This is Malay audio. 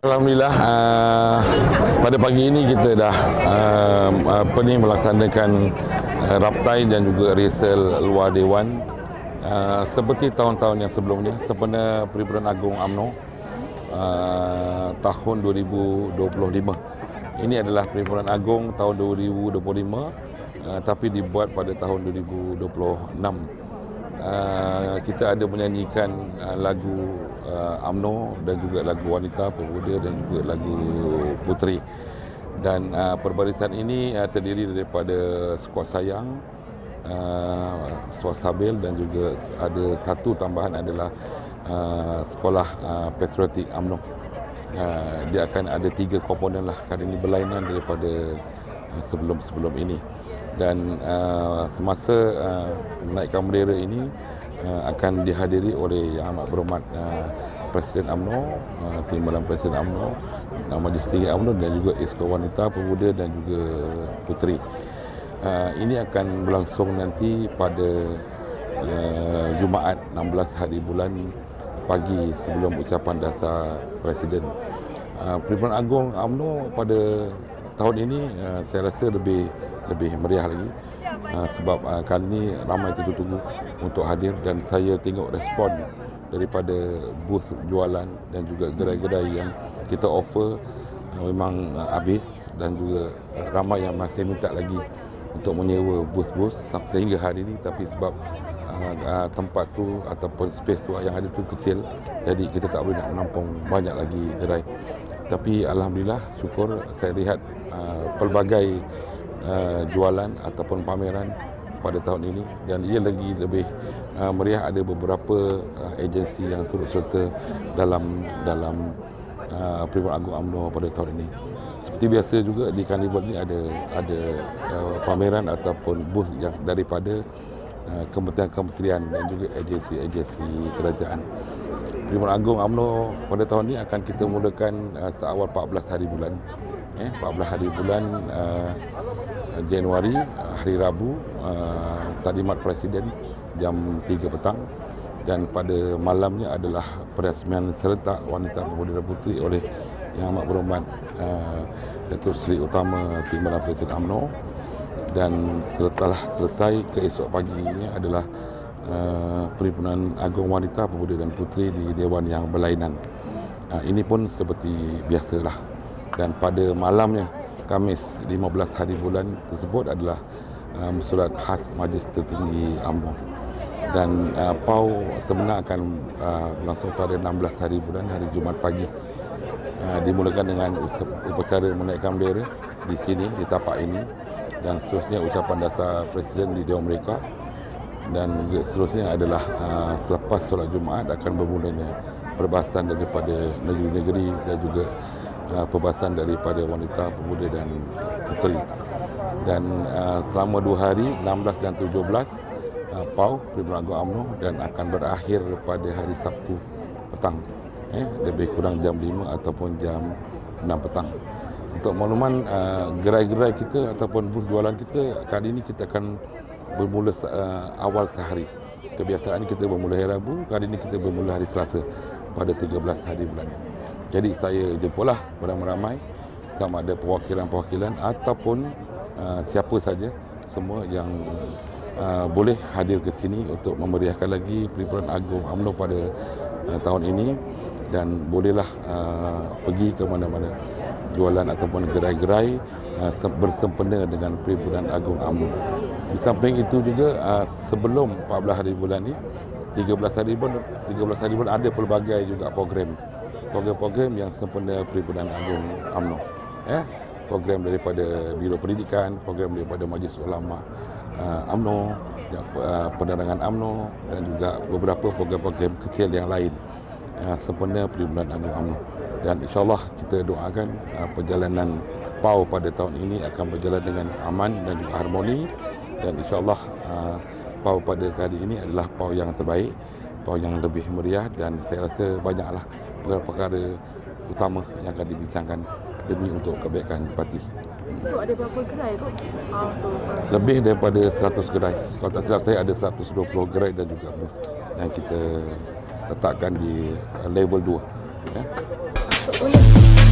Alhamdulillah, pada pagi ini kita dah melaksanakan raptai dan juga rehearsal luar Dewan seperti tahun-tahun yang sebelumnya sempena Perhimpunan Agung UMNO tahun 2025. Ini adalah Perhimpunan Agung tahun 2025 tapi dibuat pada tahun 2026. Kita ada menyanyikan lagu UMNO dan juga lagu wanita, pemuda dan juga lagu puteri. Dan perbarisan ini terdiri daripada skuad sayang, Swasabil dan juga ada satu tambahan adalah sekolah patriotik UMNO. Dia akan ada 3 komponen lah, kali ini berlainan daripada sebelum-sebelum ini. Dan semasa menaikkan bendera ini akan dihadiri oleh Yang Amat Berhormat Presiden UMNO, Timbalan Presiden UMNO, Majlis Tinggi UMNO dan juga Esko Wanita, Pemuda dan juga Puteri. Ini akan berlangsung nanti pada Jumaat 16 hari bulan pagi sebelum ucapan dasar Presiden. Perhimpunan Agung UMNO pada tahun ini saya rasa lebih meriah lagi sebab kali ini ramai tunggu untuk hadir dan saya tengok respon daripada booth jualan dan juga gerai-gerai yang kita offer memang habis dan juga ramai yang masih minta lagi untuk menyewa booth sehingga hari ini, tapi sebab tempat tu ataupun space tu yang ada tu kecil, jadi kita tak boleh nak menampung banyak lagi gerai. Tapi alhamdulillah, syukur saya lihat pelbagai jualan ataupun pameran pada tahun ini dan ia lagi lebih meriah. Ada beberapa agensi yang turut serta dalam Perhimpunan Agung UMNO pada tahun ini. Seperti biasa juga di Carnival ini ada pameran ataupun booth yang daripada kementerian-kementerian dan juga agensi-agensi kerajaan. Perhimpunan Agung UMNO pada tahun ini akan kita mulakan seawal 14 hari bulan. 14 hari bulan Januari, hari Rabu, taklimat Presiden jam 3 petang dan pada malamnya adalah perasmian serentak wanita, pemuda dan puteri oleh Yang Amat Berhormat Datuk Seri Utama Timbalan Presiden UMNO. Dan setelah selesai, keesok paginya adalah Perhimpunan Agung Wanita, Pemuda dan Puteri di Dewan yang berlainan. Ini pun seperti biasalah. Dan pada malamnya, Khamis 15 hari bulan tersebut adalah mesyuarat khas Majlis Tertinggi UMNO. Dan PAU sebenar akan berlangsung pada 16 hari bulan, hari Jumaat pagi. Dimulakan dengan upacara menaikkan bendera di sini, di tapak ini. Dan seterusnya ucapan dasar Presiden di Dewan Mereka. Dan seterusnya adalah selepas solat Jumaat akan bermulanya perbahasan daripada negeri-negeri dan juga perbahasan daripada wanita, pemuda dan puteri. Dan selama 2 hari, 16 dan 17, PAU Perhimpunan Agung UMNO, dan akan berakhir pada hari Sabtu petang, lebih kurang jam 5 ataupun jam 6 petang. Untuk makluman, gerai-gerai kita ataupun bus jualan kita, kali ini kita akan bermula awal sehari. Kebiasaan kita bermula hari Rabu, kali ini kita bermula hari Selasa pada 13 hari bulan. Jadi saya jumpalah beramai-ramai sama ada perwakilan-perwakilan ataupun siapa saja, semua yang boleh hadir ke sini untuk memeriahkan lagi Perhimpunan Agung UMNO pada tahun ini, dan bolehlah pergi ke mana-mana jualan ataupun gerai-gerai bersempena dengan Perhimpunan Agung UMNO. Di samping itu juga sebelum 14 hari bulan ni, 13 hari bulan ada pelbagai juga program yang sempena Perhimpunan Agung UMNO. Program daripada Biro Pendidikan, program daripada Majlis Ulama UMNO, penerangan UMNO dan juga beberapa program-program kecil yang lain sempena Perhimpunan Agung UMNO. Dan insyaAllah kita doakan perjalanan PAU pada tahun ini akan berjalan dengan aman dan juga harmoni. Dan insyaAllah PAU pada kali ini adalah PAU yang terbaik, PAU yang lebih meriah, dan saya rasa banyaklah perkara-perkara utama yang akan dibincangkan demi untuk kebaikan parti. Untuk ada berapa gerai tu? Lebih daripada 100 gerai. Kalau tak silap saya ada 120 gerai dan juga bus yang kita letakkan di level 2. Ya. Masuk boleh.